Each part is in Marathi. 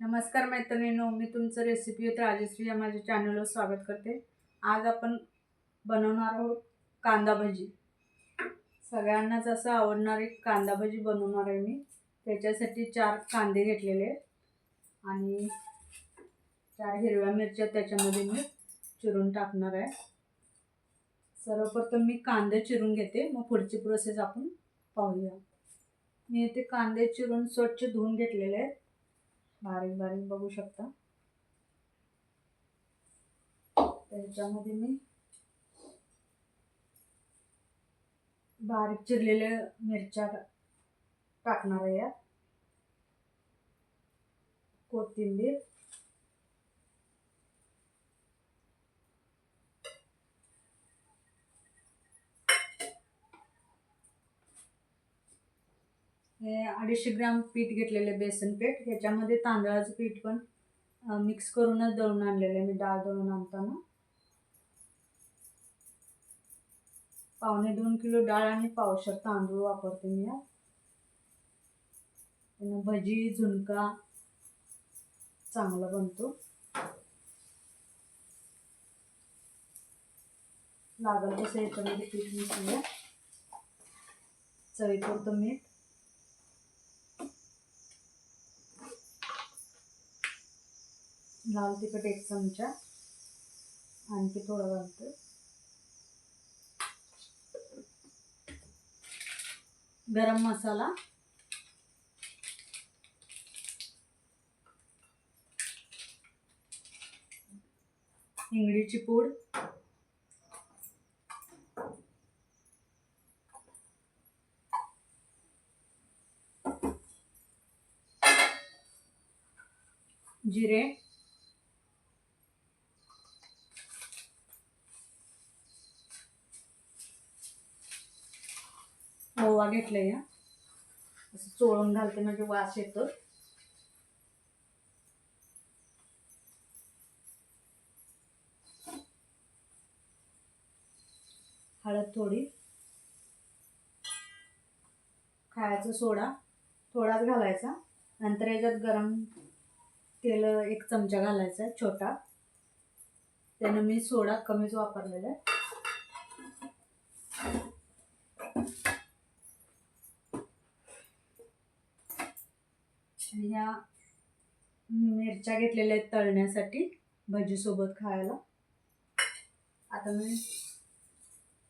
नमस्कार मैत्रिणींनो, मी तुमचं रेसिपी विथ राजश्री या माझ्या चॅनलवर स्वागत करते। आज आपण बनवणार आहोत कांदा भजी। सगळ्यांनाच असं आवडणारी कांदा भजी बनवणार आहे मी। त्याच्यासाठी 4 कांदे घेतलेले आणि 4 हिरव्या मिरच्या त्याच्यामध्ये मी चिरून टाकणार आहे। सर्वप्रथम मी कांदे चिरून घेते, मग पुढची प्रोसेस आपण पाहूया। मी इथे कांदे चिरून स्वच्छ धुवून घेतलेले आहेत, बारीक बारीक बघू शकता। त्याच्यामध्ये मी बारीक चिरलेल्या मिरच्या टाकणार आहे, कोथिंबीर, हे 250 ग्राम पीठ घेतलेले बेसन पीठ। ह्याच्यामध्ये तांदळाचं पीठ पण मिक्स करूनच दळून आणलेले मी डाळ दळून आणताना। 1.25 किलो डाळ आणि पावशेर तांदूळ वापरते मी। याने भजी झुणका चांगला बनतो। लागेल तसं याच्यामध्ये पीठ मिसळूया। चवीपुरतं मीठ, लाल तिखट 1 चमचा, आणखी थोडं घालते, गरम मसाला, हिंगडीची पूड, जिरे, ओवा घेतलाय, असं चोळून घालते म्हणजे वास येतो। हळद थोडी, खायचा सोडा थोडाच घालायचा। नंतर याच्यात गरम तेल 1 चमचा घालायचा छोटा, त्याने मी सोडा कमीच वापरलेला आहे। आणि ह्या मिरच्या घेतलेल्या आहेत तळण्यासाठी भजी सोबत खायला। आता मी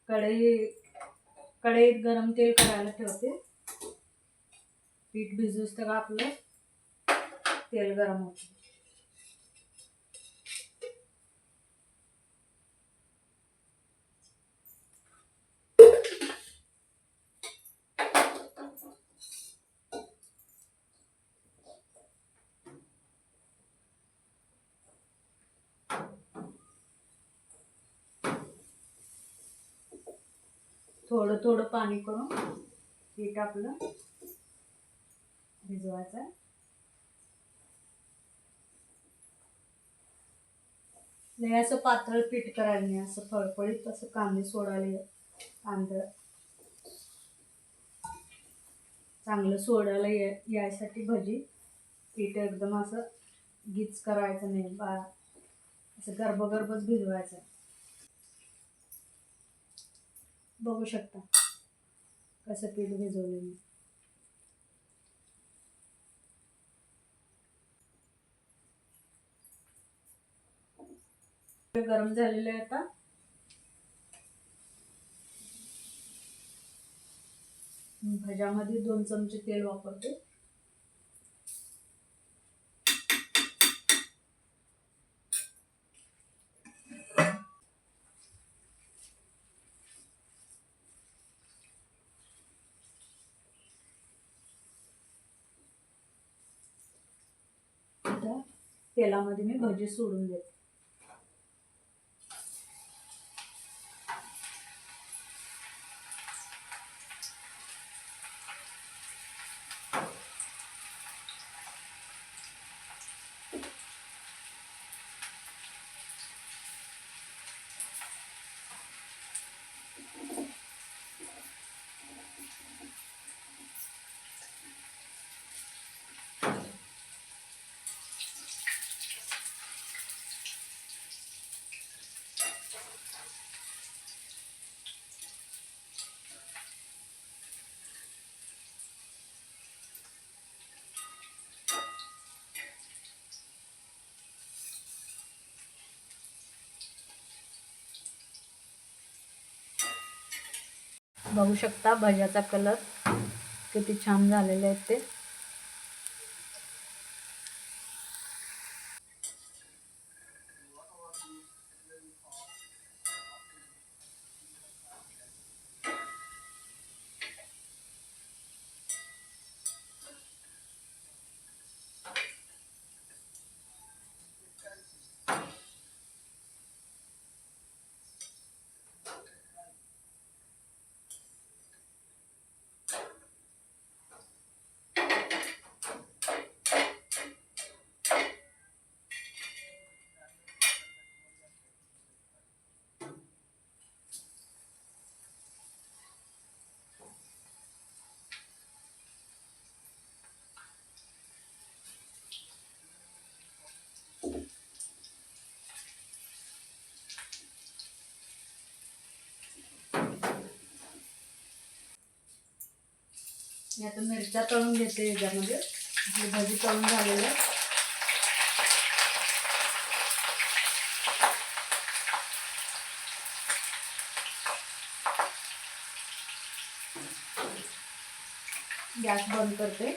कढईत गरम तेल करायला ठेवते। पीठ भिजूस तर आपलं तेल गरम होतं। थोडं थोडं पाणी करून पीठ आपलं भिजवायचं आहे। लय असं पातळ पीठ करायला नाही, असं फळफळीत असं कांदे सोडायला, कांदा चांगलं सोडायला यासाठी भजी पीठ एकदम असं गीच करायचं नाही, असं गरबगरबच भिजवायचं। बघू शकता कसं पीठ भिजवलं मी। गरम झालेलं आहे। आता भज्यामध्ये 2 चमचे तेल वापरते। आता तेलामध्ये मी भजी सोडून देते। बघू शकता भज्याचा कलर किती छान झालेले आहेत ते. मी आता मिरच्या तळून घेते याच्यामध्ये. ही भाजी तळून झालेली आहे. गॅस बंद करते.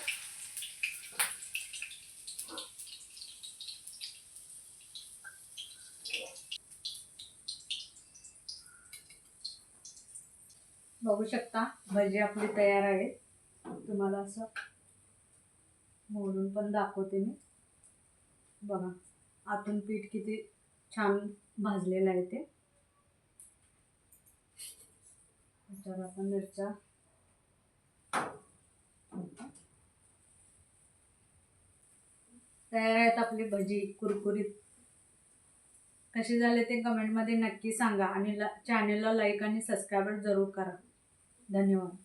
बघू शकता भजी आपली तयार आहे. तुम्हाला असं मोडून पण दाखवते मी. बघा आतून पीठ किती छान भाजलेलं आहे ते. त्याच्यावर आपण मिरच्या तयार आहेत आपली भजी कुरकुरीत. कशी झाले ते कमेंटमध्ये नक्की सांगा आणि चॅनलला लाईक आणि सबस्क्राईब जरूर करा. धन्यवाद.